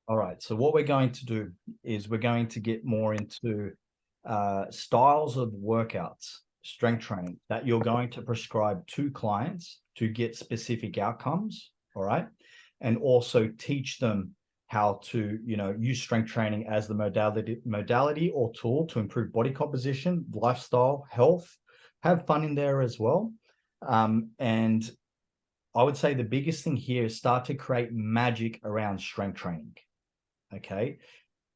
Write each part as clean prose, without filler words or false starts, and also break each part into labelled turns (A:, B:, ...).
A: All right. So what we're going to do is we're going to get more into styles of workouts, strength training that you're going to prescribe to clients to get specific outcomes. All right. And also teach them how to, use strength training as the modality or tool to improve body composition, lifestyle, health, have fun in there as well. And I would say the biggest thing here is start to create magic around strength training. Okay.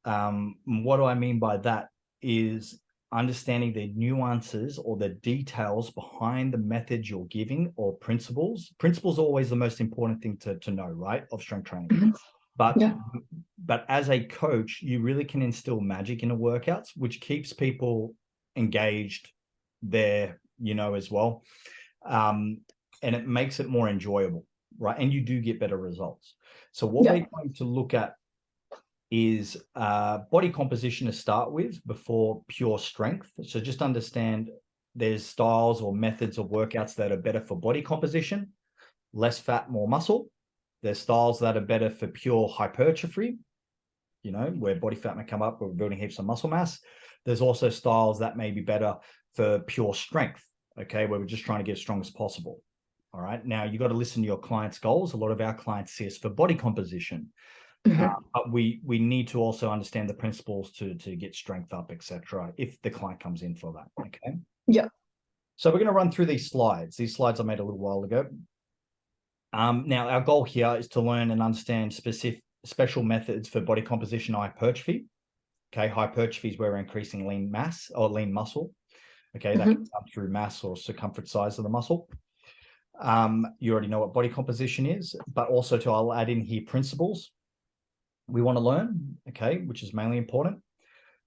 A: What do I mean by that is understanding the nuances or the details behind the method you're giving or principles. Principles are always the most important thing to know, right? Of strength training.
B: Mhm.
A: But
B: Yeah.
A: but as a coach, you really can instill magic in the workouts, which keeps people engaged there, as well. And it makes it more enjoyable, right? And you do get better results. So what
B: Yeah.
A: we're going to look at is body composition to start with before pure strength. So just understand there's styles or methods of workouts that are better for body composition, less fat, more muscle. There's styles that are better for pure hypertrophy, where body fat may come up, where we're building heaps of muscle mass. There's also styles that may be better for pure strength, okay, where we're just trying to get as strong as possible. All right. Now, you got to listen to your clients' goals. A lot of our clients see us for body composition.
B: Mhm.
A: But we need to also understand the principles to get strength up, etc. If the client comes in for that, okay.
B: Yeah.
A: So we're going to run through these slides. These slides I made a little while ago. Now our goal here is to learn and understand special methods for body composition hypertrophy. Okay, hypertrophy is where we're increasing lean mass or lean muscle. Okay, that can
B: Mhm.
A: come through mass or circumference size of the muscle. You already know what body composition is, but also I'll add in here principles we want to learn, okay, which is mainly important.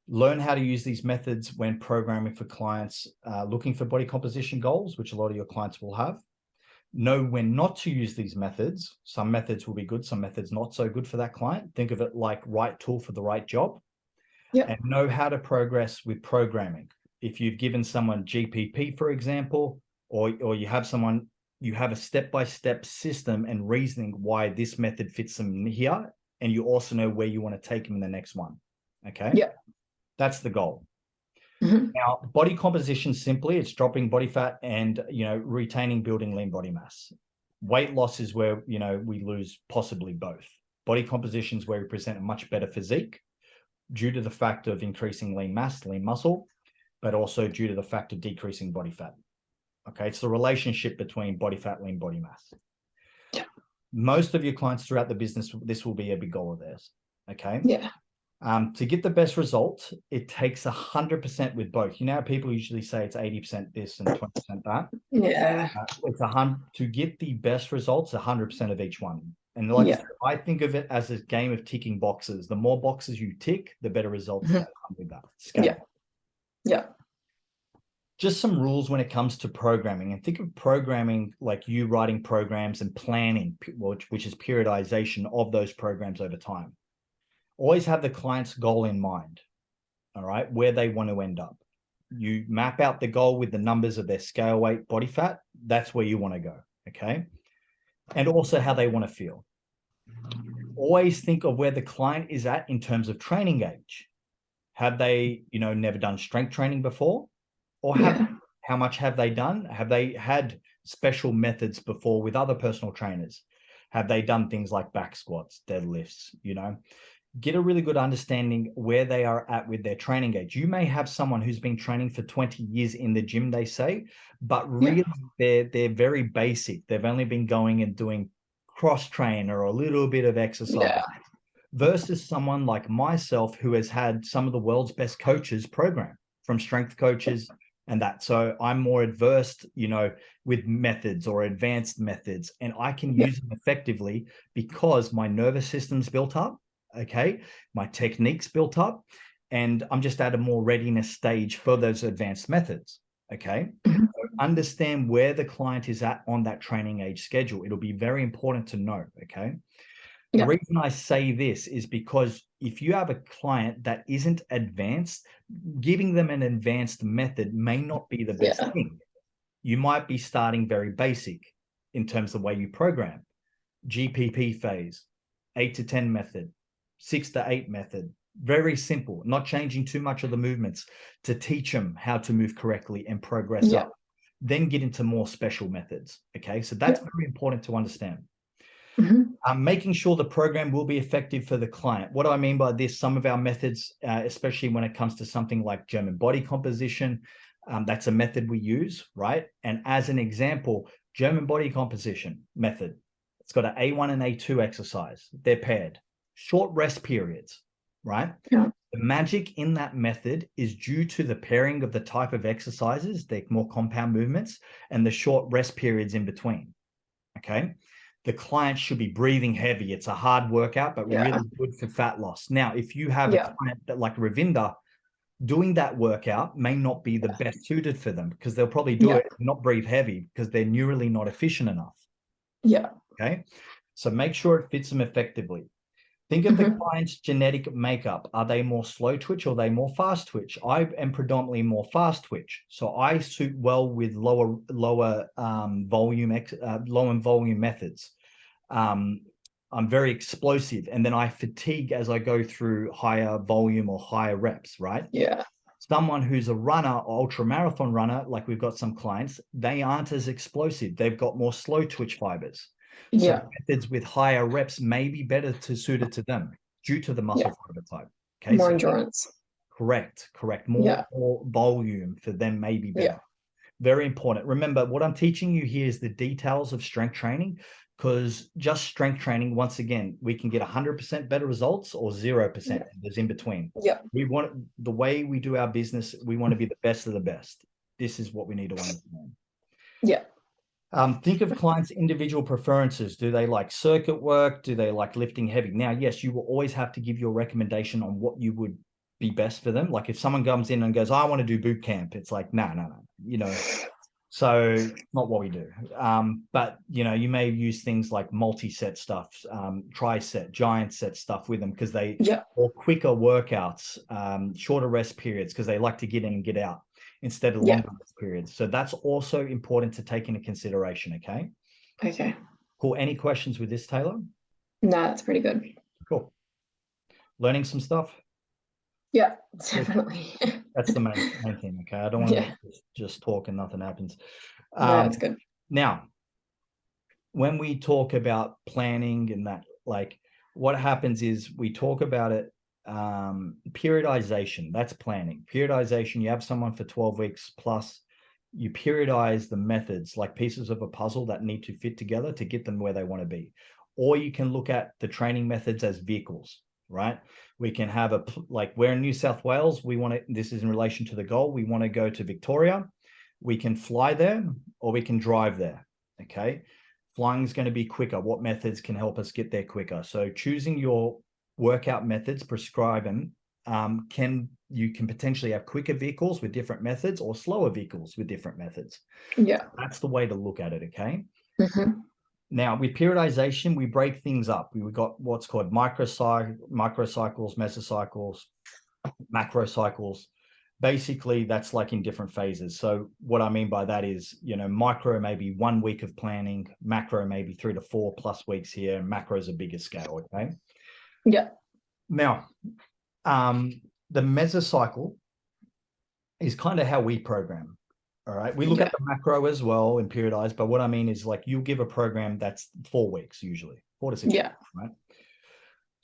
A: Learn how to use these methods when programming for clients looking for body composition goals, which a lot of your clients will have. Know when not to use these methods. Some methods will be good, some methods not so good for that client. Think of it like right tool for the right job.
B: Yeah.
A: And know how to progress with programming. If you've given someone GPP, for example, or you have someone, you have a step-by-step system and reasoning why this method fits them here, and you also know where you want to take them in the next one. Okay.
B: Yeah.
A: That's the goal.
B: Mhm.
A: Now, body composition simply, it's dropping body fat and, retaining, building lean body mass. Weight loss is where, we lose possibly both. Body composition is where we present a much better physique due to the fact of increasing lean mass, lean muscle, but also due to the fact of decreasing body fat. Okay. It's the relationship between body fat, lean body mass.
B: Yeah.
A: Most of your clients throughout the business, this will be a big goal of theirs. Okay.
B: Yeah.
A: To get the best result, it takes 100% with both. People usually say it's 80% this and 20% that.
B: Yeah.
A: It's 100 to get the best results, 100% of each one. And like
B: Yeah.
A: I think of it as a game of ticking boxes. The more boxes you tick, the better results
B: Mhm.
A: that come with that scale.
B: Yeah. Yeah.
A: Just some rules when it comes to programming, and think of programming like you writing programs and planning, which is periodization of those programs over time. Always have the client's goal in mind. All right, where they want to end up. You map out the goal with the numbers of their scale weight, body fat. That's where you want to go. Okay. And also how they want to feel. Always think of where the client is at in terms of training age. Have they, never done strength training before? Or
B: Yeah.
A: how much have they done? Have they had special methods before with other personal trainers? Have they done things like back squats, deadlifts, get a really good understanding where they are at with their training age. You may have someone who's been training for 20 years in the gym, they say, but
B: Yeah.
A: really they're very basic. They've only been going and doing cross train or a little bit of exercise
B: Yeah.
A: versus someone like myself who has had some of the world's best coaches program from strength coaches and that. So I'm more adversed, with methods or advanced methods, and I can
B: Yeah.
A: use them effectively because my nervous system's built up. Okay. My technique's built up, and I'm just at a more readiness stage for those advanced methods. Okay.
B: Mhm.
A: So understand where the client is at on that training age schedule. It'll be very important to know. Okay. The
B: Yeah.
A: reason I say this is because if you have a client that isn't advanced, giving them an advanced method may not be the best
B: Yeah.
A: thing. You might be starting very basic in terms of the way you program. GPP phase, 8 to 10 method, 6 to 8 method. Very simple, not changing too much of the movements to teach them how to move correctly and progress
B: Yeah.
A: up. Then get into more special methods. Okay, so that's
B: Yeah.
A: very important to understand.
B: Mhm.
A: Making sure the program will be effective for the client. What do I mean by this? Some of our methods, especially when it comes to something like German body composition, that's a method we use, right? And as an example, German body composition method, it's got an A1 and A2 exercise. They're paired. Short rest periods, right?
B: Yeah.
A: The magic in that method is due to the pairing of the type of exercises, they're more compound movements, and the short rest periods in between. Okay. The client should be breathing heavy. It's a hard workout, but
B: Yeah.
A: really good for fat loss. Now, if you have
B: Yeah.
A: a client that like Ravinder, doing that workout may not be the best suited for them because they'll probably do
B: Yeah.
A: it, not breathe heavy because they're neurally not efficient enough.
B: Yeah.
A: Okay. So make sure it fits them effectively. Think of the
B: Mhm.
A: client's genetic makeup. Are they more slow twitch or are they more fast twitch? I am predominantly more fast twitch. So I suit well with lower volume methods. I'm very explosive and then I fatigue as I go through higher volume or higher reps, right?
B: Yeah.
A: Someone who's a runner, ultra marathon runner, like we've got some clients, they aren't as explosive. They've got more slow twitch fibers. So
B: Yeah.
A: methods with higher reps may be better suited to them due to the muscle
B: Yeah.
A: fiber type. Okay,
B: More
A: so
B: endurance.
A: correct.
B: Yeah.
A: More volume for them may be better.
B: Yeah.
A: Very important. Remember, what I'm teaching you here is the details of strength training, because just strength training, once again, we can get 100% better results or 0%.
B: Yeah.
A: There's in between.
B: Yeah.
A: We want the way we do our business, we want to be the best of the best. This is what we need to understand.
B: Yeah.
A: Think of clients' individual preferences. Do they like circuit work? Do they like lifting heavy? Now, yes, you will always have to give your recommendation on what you would be best for them. Like if someone comes in and goes, I want to do boot camp, it's like, no, so not what we do. But you may use things like multi-set stuff, tri-set, giant set stuff with them because they or quicker workouts, shorter rest periods because they like to get in and get out instead of longer rest periods. So that's also important to take into consideration. Okay.
B: Okay.
A: Cool. Any questions with this, Taylor?
B: No, that's pretty good.
A: Cool. Learning some stuff.
B: Yeah, definitely.
A: That's the main thing. Okay. I don't want to just talk and nothing happens.
B: No, that's good.
A: Now, when we talk about planning and that, like what happens is we talk about it, periodization, that's planning. Periodization, you have someone for 12 weeks plus, you periodize the methods like pieces of a puzzle that need to fit together to get them where they want to be. Or you can look at the training methods as vehicles, right? We can have like we're in New South Wales, this is in relation to the goal, we want to go to Victoria. We can fly there or we can drive there, okay? Flying is going to be quicker. What methods can help us get there quicker? So choosing your workout methods, prescribe them. You can potentially have quicker vehicles with different methods or slower vehicles with different methods.
B: Yeah.
A: That's the way to look at it, okay?
B: Mm-hmm.
A: Now, with periodization, we break things up. We've got what's called microcycles, mesocycles, macrocycles. Basically, that's like in different phases. So what I mean by that is, micro maybe 1 week of planning, macro maybe 3 to 4 plus weeks here, and macro is a bigger scale, okay?
B: Yeah.
A: Now, the mesocycle is kind of how we program, all right? We look at the macro as well and periodize, but what I mean is like you give a program that's 4 weeks usually, 4 to 6 weeks, right?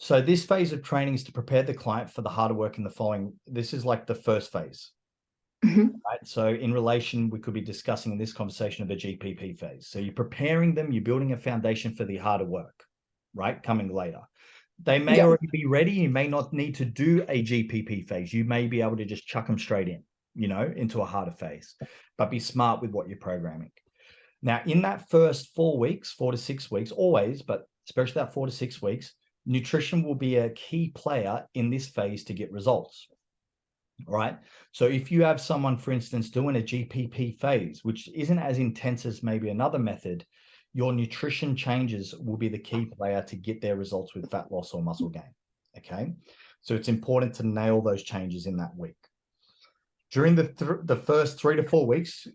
A: So this phase of training is to prepare the client for the harder work in the following. This is like the first phase, right? So in relation, we could be discussing in this conversation of the GPP phase. So you're preparing them, you're building a foundation for the harder work, right? Coming later. They may already be ready. You may not need to do a GPP phase. You may be able to just chuck them straight in, into a harder phase, but be smart with what you're programming. Now, in that first 4 weeks, 4 to 6 weeks, always, but especially that 4 to 6 weeks, nutrition will be a key player in this phase to get results. All right. So if you have someone, for instance, doing a GPP phase, which isn't as intense as maybe another method, your nutrition changes will be the key player to get their results with fat loss or muscle gain. Okay. So it's important to nail those changes in that week. During the first 3 to 4 weeks,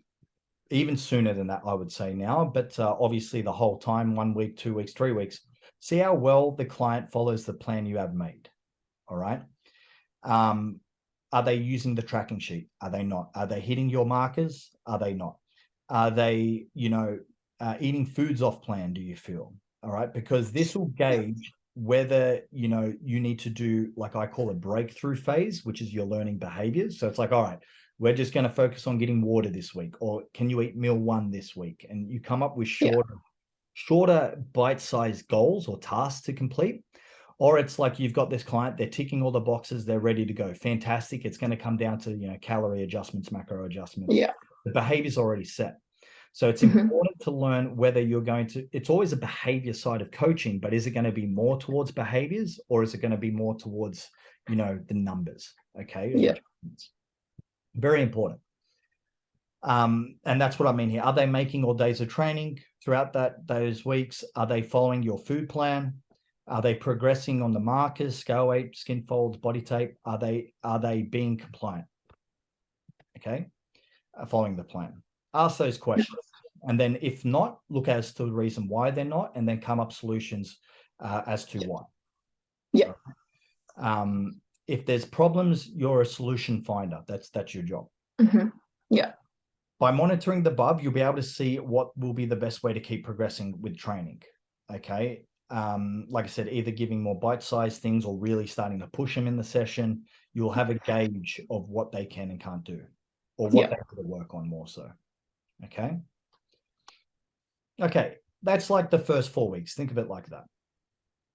A: even sooner than that, I would say now, but obviously the whole time, 1 week, 2 weeks, 3 weeks, see how well the client follows the plan you have made. All right. Are they using the tracking sheet? Are they not? Are they hitting your markers? Are they not? Are they, eating foods off plan? Do you feel? All right. Because this will gauge whether, you need to do, like I call a breakthrough phase, which is your learning behaviors. So it's like, all right, we're just going to focus on getting water this week, or can you eat meal 1 this week? And you come up with shorter bite-sized goals or tasks to complete. Or it's like you've got this client, they're ticking all the boxes, they're ready to go. Fantastic. It's going to come down to, calorie adjustments, macro adjustments.
B: Yeah.
A: The behavior's already set. So it's important to learn whether you're going to, it's always a behavior side of coaching, but is it going to be more towards behaviors, or is it going to be more towards, the numbers? Okay.
B: Yeah.
A: Very important. And that's what I mean here. Are they making all days of training throughout those weeks? Are they following your food plan? Are they progressing on the markers, scale weight, skin folds, body tape? Are they being compliant? Okay. Following the plan. Ask those questions. And then if not, look as to the reason why they're not, and then come up solutions as to why.
B: Yeah.
A: If there's problems, you're a solution finder. That's your job.
B: Yeah.
A: By monitoring the above, you'll be able to see what will be the best way to keep progressing with training. Okay. Like I said, either giving more bite-sized things or really starting to push them in the session. You'll have a gauge of what they can and can't do, or what they have to work on more so. Okay. Okay. That's like the first 4 weeks. Think of it like that.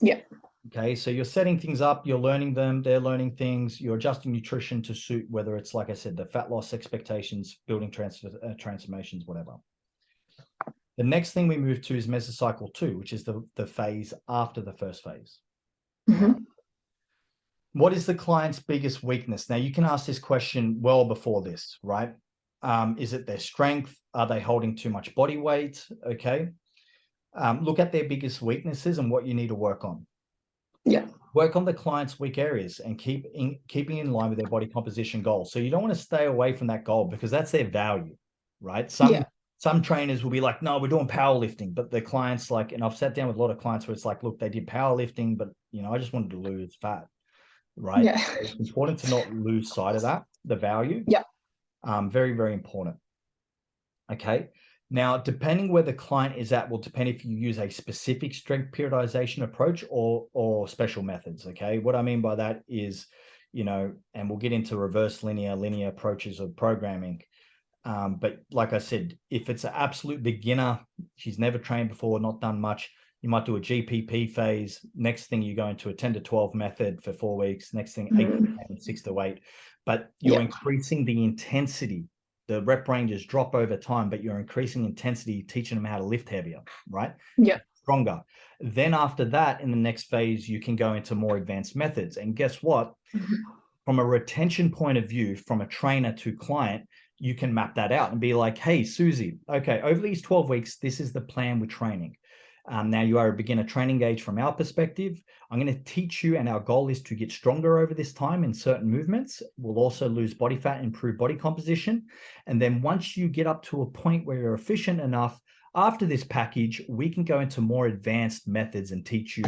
B: Yeah.
A: Okay. So you're setting things up, you're learning them, they're learning things, you're adjusting nutrition to suit, whether it's, like I said, the fat loss expectations, building transformations, whatever. The next thing we move to is mesocycle 2, which is the phase after the first phase. What is the client's biggest weakness? Now, you can ask this question well before this, right? Is it their strength? Are they holding too much body weight? Okay. Look at their biggest weaknesses and what you need to work on.
B: Yeah.
A: Work on the client's weak areas and keeping in line with their body composition goals. So you don't want to stay away from that goal, because that's their value, right? Some trainers will be like, no, we're doing powerlifting, but the clients like, and I've sat down with a lot of clients where it's like, look, they did powerlifting, but I just wanted to lose fat, right?
B: Yeah.
A: So it's important to not lose sight of that, the value.
B: Yeah.
A: Very, very important. Okay. Now, depending where the client is at will depend if you use a specific strength periodization approach or special methods. Okay. What I mean by that is, and we'll get into reverse linear approaches of programming. But like I said, if it's an absolute beginner, she's never trained before, not done much, you might do a GPP phase. Next thing, you go into a 10 to 12 method for 4 weeks. Next thing, 8 to 10, 6 to 8. But you're increasing the intensity. The rep ranges drop over time, but you're increasing intensity, teaching them how to lift heavier, right?
B: Yeah.
A: Stronger. Then after that, in the next phase, you can go into more advanced methods. And guess what? From a retention point of view, from a trainer to client, you can map that out and be like, hey, Susie, okay, over these 12 weeks, this is the plan with training. Now you are a beginner training age from our perspective. I'm going to teach you, and our goal is to get stronger over this time in certain movements. We'll also lose body fat, improve body composition. And then once you get up to a point where you're efficient enough, after this package, we can go into more advanced methods and teach you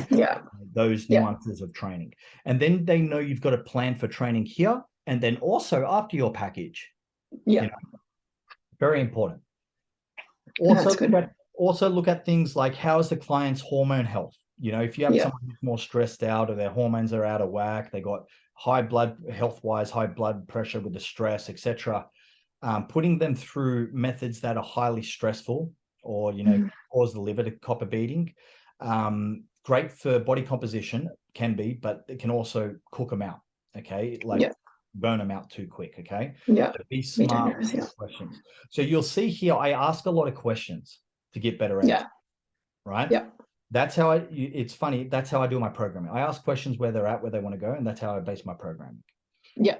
A: those nuances of training. And then they know you've got a plan for training here. And then also after your package. Very important. Also look at things like, how is the client's hormone health? If you have someone who's more stressed out, or their hormones are out of whack, they got high blood health-wise, high blood pressure with the stress, etc. Putting them through methods that are highly stressful, or cause the liver to copper beating. Great for body composition, can be, but it can also cook them out. Okay, burn them out too quick. Okay.
B: Yeah.
A: So be smart with your questions. So you'll see here, I ask a lot of questions to get better at it. Right.
B: Yeah.
A: That's how it's funny. That's how I do my programming. I ask questions where they're at, where they want to go. And that's how I base my programming.
B: Yeah.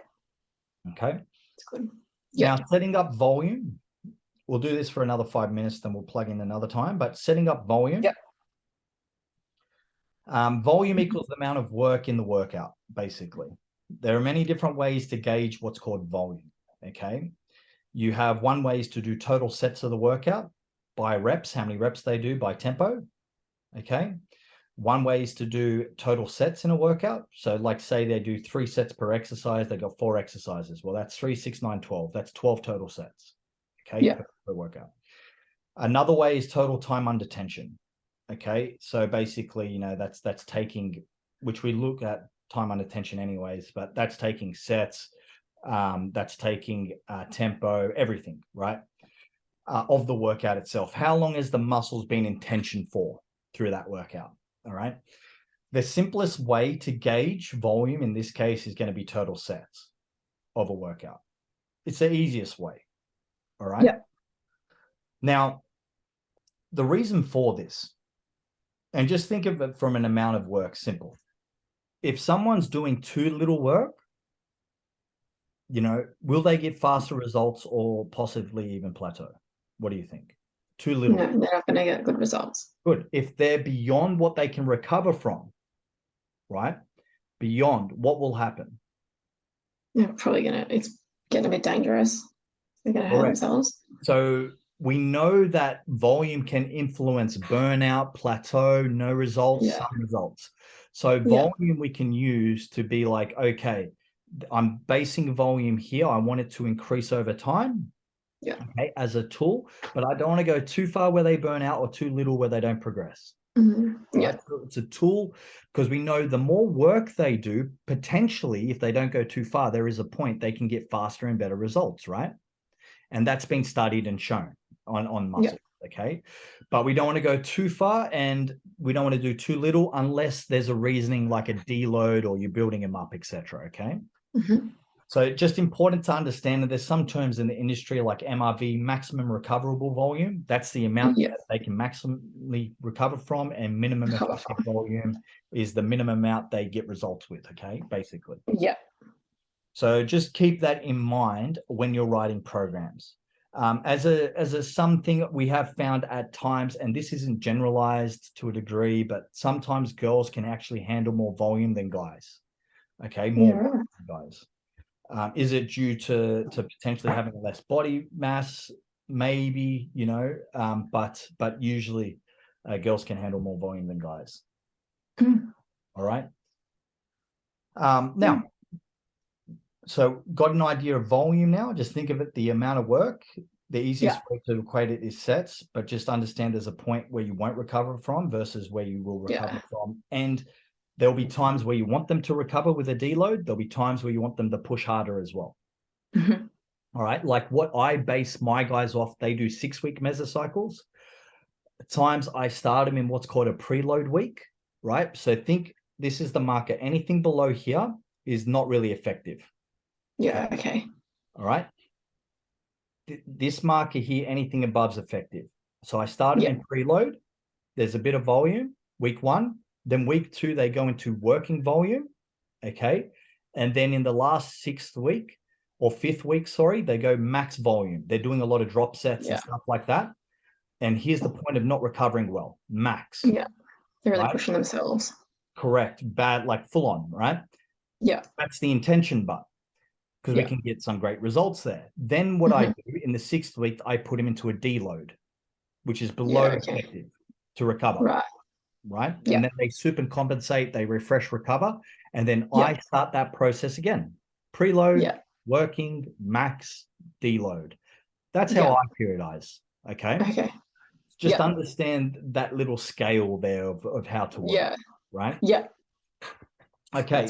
A: Okay.
B: That's good.
A: Yeah. Now, setting up volume. We'll do this for another 5 minutes, then we'll plug in another time, but setting up volume.
B: Yeah.
A: Volume equals the amount of work in the workout, basically. There are many different ways to gauge what's called volume. Okay. You have one way is to do total sets of the workout by reps, how many reps they do by tempo. Okay. One way is to do total sets in a workout. So like say they do 3 sets per exercise, they got 4 exercises. Well, that's 3, 6, 9, 12. That's 12 total sets. Okay,
B: Yeah.
A: per workout. Another way is total time under tension. Okay, so basically, you know, that's taking, which we look at time under tension anyways, but that's taking sets, that's taking tempo, everything, right? Of the workout itself. How long has the muscles been in tension for through that workout? All right. The simplest way to gauge volume in this case is going to be total sets of a workout. It's the easiest way. All right.
B: Yeah.
A: Now, the reason for this, and just think of it from an amount of work, simple. If someone's doing too little work, you know, will they get faster results or possibly even plateau? What do you think? Too little.
B: No, they're not going to get good results.
A: Good. If they're beyond what they can recover from, right? Beyond, what will happen?
B: They're probably it's getting a bit dangerous. They're going to hurt themselves.
A: So we know that volume can influence burnout, plateau, no results, some results. So volume we can use to be like, okay, I'm basing volume here. I want it to increase over time.
B: Yeah.
A: Okay, as a tool, but I don't want to go too far where they burn out or too little where they don't progress.
B: Mm-hmm. Yeah.
A: Right? So it's a tool because we know the more work they do, potentially, if they don't go too far, there is a point they can get faster and better results, right? And that's been studied and shown on muscle. Yeah. Okay. But we don't want to go too far and we don't want to do too little unless there's a reasoning like a deload or you're building them up, etc. Okay.
B: Mm-hmm.
A: So just important to understand that there's some terms in the industry like MRV, maximum recoverable volume. That's the amount that they can maximally recover from, and minimum effective volume is the minimum amount they get results with, okay, basically.
B: Yeah.
A: So just keep that in mind when you're writing programs. As a something we have found at times, and this isn't generalized to a degree, but sometimes girls can actually handle more volume than guys, okay, more than guys. Is it due to potentially having less body mass? Maybe, you know, but usually girls can handle more volume than guys. All right. Now, so got an idea of volume now. Just think of it, the amount of work. The easiest way to equate it is sets, but just understand there's a point where you won't recover from versus where you will recover from. And there'll be times where you want them to recover with a deload. There'll be times where you want them to push harder as well.
B: Mm-hmm.
A: All right. Like what I base my guys off, they do 6-week mesocycles. At times I start them in what's called a preload week, right? So think this is the marker. Anything below here is not really effective.
B: Yeah. Okay.
A: All right. This marker here, anything above is effective. So I start them in preload. There's a bit of volume, week 1. Then week 2, they go into working volume, okay? And then in the last 6th week or 5th week, sorry, they go max volume. They're doing a lot of drop sets and stuff like that. And here's the point of not recovering well, max.
B: Yeah, they're really pushing themselves.
A: Correct, bad, like full on, right?
B: Yeah.
A: That's the intention, but because we can get some great results there. Then what I do in the 6th week, I put him into a deload, which is below effective to recover. Right. And then they supercompensate, they refresh, recover. And then I start that process again. Preload, working, max, deload. That's how I periodize. Okay.
B: Okay.
A: Just understand that little scale there of how to work. Yeah. Right.
B: Yeah.
A: Okay.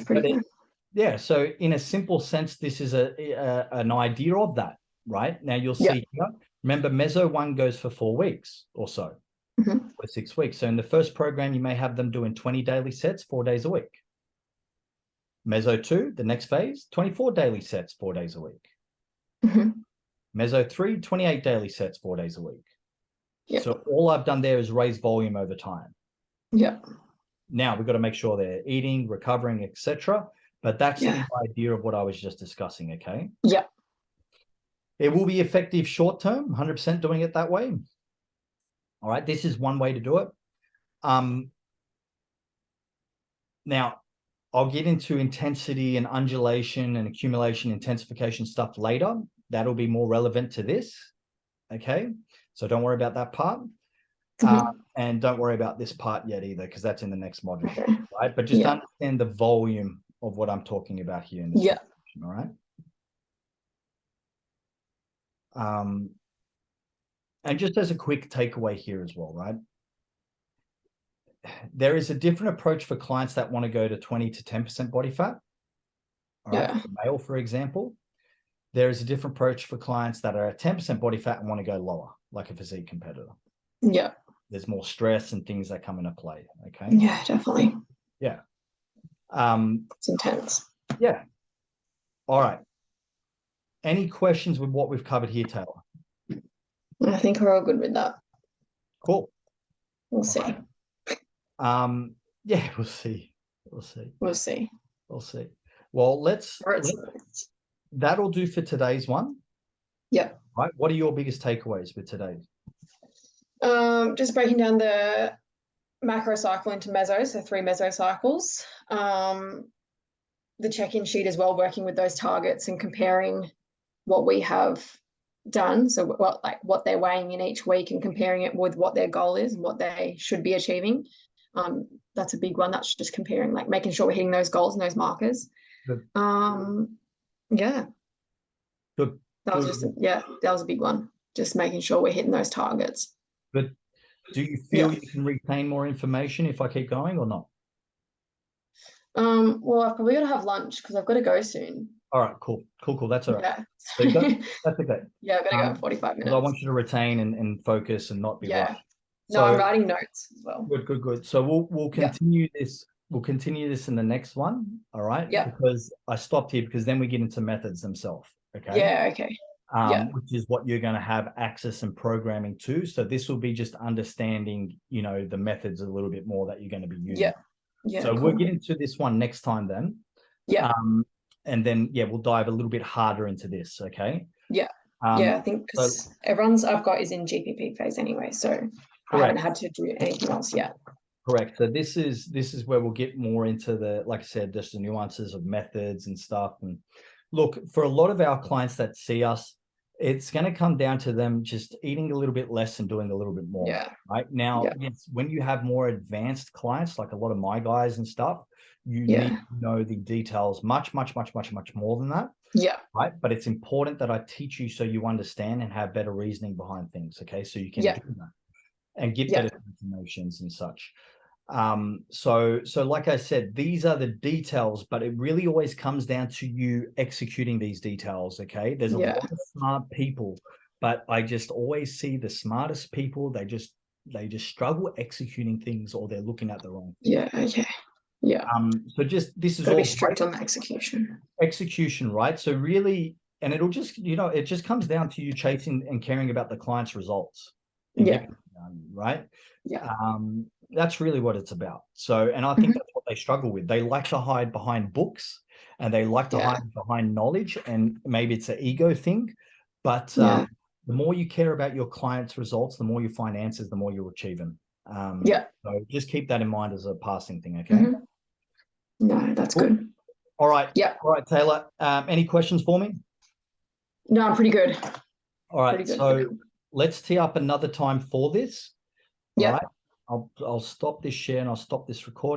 A: So in a simple sense, this is an idea of that. Right. Now you'll see here. Remember, Meso 1 goes for 4 weeks or so. For 6 weeks. So in the first program, you may have them doing 20 daily sets, 4 days a week. Meso 2, the next phase, 24 daily sets, 4 days a week. Meso 3, 28 daily sets, 4 days a week. So all I've done there is raise volume over time. Now we've got to make sure they're eating, recovering, etc. But that's the idea of what I was just discussing, okay? It will be effective short term, 100% doing it that way. All right, this is one way to do it. Now, I'll get into intensity and undulation and accumulation, intensification stuff later. That'll be more relevant to this. Okay, so don't worry about that part. And don't worry about this part yet either, because that's in the next module,
B: Okay.
A: right? But just
B: Yeah.
A: understand the volume of what I'm talking about here in this
B: Yeah.
A: section, all right? And just as a quick takeaway here as well, right? There is a different approach for clients that want to go to 20 to 10% body fat. All right,
B: Yeah.
A: for male, for example. There is a different approach for clients that are at 10% body fat and want to go lower, like a physique competitor.
B: Yeah.
A: There's more stress and things that come into play. Okay.
B: Yeah, definitely.
A: Yeah.
B: It's intense.
A: Yeah. All right. Any questions with what we've covered here, Taylor?
B: I think we're all good with that.
A: Cool.
B: We'll see.
A: Yeah, we'll see. We'll see.
B: We'll see.
A: We'll see. Well, that'll do for today's one.
B: Yeah.
A: Right. What are your biggest takeaways with today?
B: Just breaking down the macro cycle into meso, so 3 mesocycles. The check-in sheet as well, working with those targets and comparing what we have done. So what they're weighing in each week and comparing it with what their goal is and what they should be achieving. That's a big one. That's just comparing, like making sure we're hitting those goals and those markers.
A: Good.
B: Yeah.
A: Good.
B: That was a big one. Just making sure we're hitting those targets.
A: Good. Do you feel you can retain more information if I keep going or not?
B: Well, I've probably got to have lunch because I've got to go soon.
A: All right, cool. That's all right.
B: Yeah.
A: So that's okay.
B: Yeah, I've got to go in 45 minutes.
A: I want you to retain and focus and not be rushed.
B: No, I'm writing notes as well.
A: Good. So we'll continue this. We'll continue this in the next one. All right.
B: Yeah.
A: Because I stopped here because then we get into methods themselves. Okay.
B: Yeah. Okay.
A: Which is what you're going to have access and programming to. So this will be just understanding, the methods a little bit more that you're going to be using.
B: Yeah. Yeah.
A: So we'll get into this one next time then.
B: Yeah.
A: And then we'll dive a little bit harder into this. Okay.
B: Yeah. I think because everyone's I've got is in GPP phase anyway, so I haven't had to do anything else yet.
A: Correct. So this is where we'll get more into the, like I said, just the nuances of methods and stuff. And look, for a lot of our clients that see us, it's going to come down to them just eating a little bit less and doing a little bit more.
B: Yeah.
A: Right now, when you have more advanced clients, like a lot of my guys and stuff, you need to know the details much more than that.
B: Yeah.
A: Right. But it's important that I teach you so you understand and have better reasoning behind things. Okay. So you can do that and get better informations and such. So like I said, these are the details, but it really always comes down to you executing these details. Okay. There's a lot of smart people, but I just always see the smartest people, they just struggle executing things, or they're looking at the wrong thing.
B: Yeah. Okay. Yeah.
A: So just, this is
B: all
A: all
B: strict on the execution,
A: right? So really, and it'll just, it just comes down to you chasing and caring about the client's results. Right.
B: Yeah.
A: That's really what it's about. So, and I think that's what they struggle with. They like to hide behind books and they like to hide behind knowledge, and maybe it's an ego thing, but the more you care about your client's results, the more you find answers, the more you'll achieve them. So just keep that in mind as a passing thing. Okay.
B: No, that's good.
A: All right.
B: Yeah.
A: All right, Taylor. Any questions for me?
B: No, I'm pretty good.
A: All right. So let's tee up another time for this. All right. I'll stop this share and I'll stop this recording.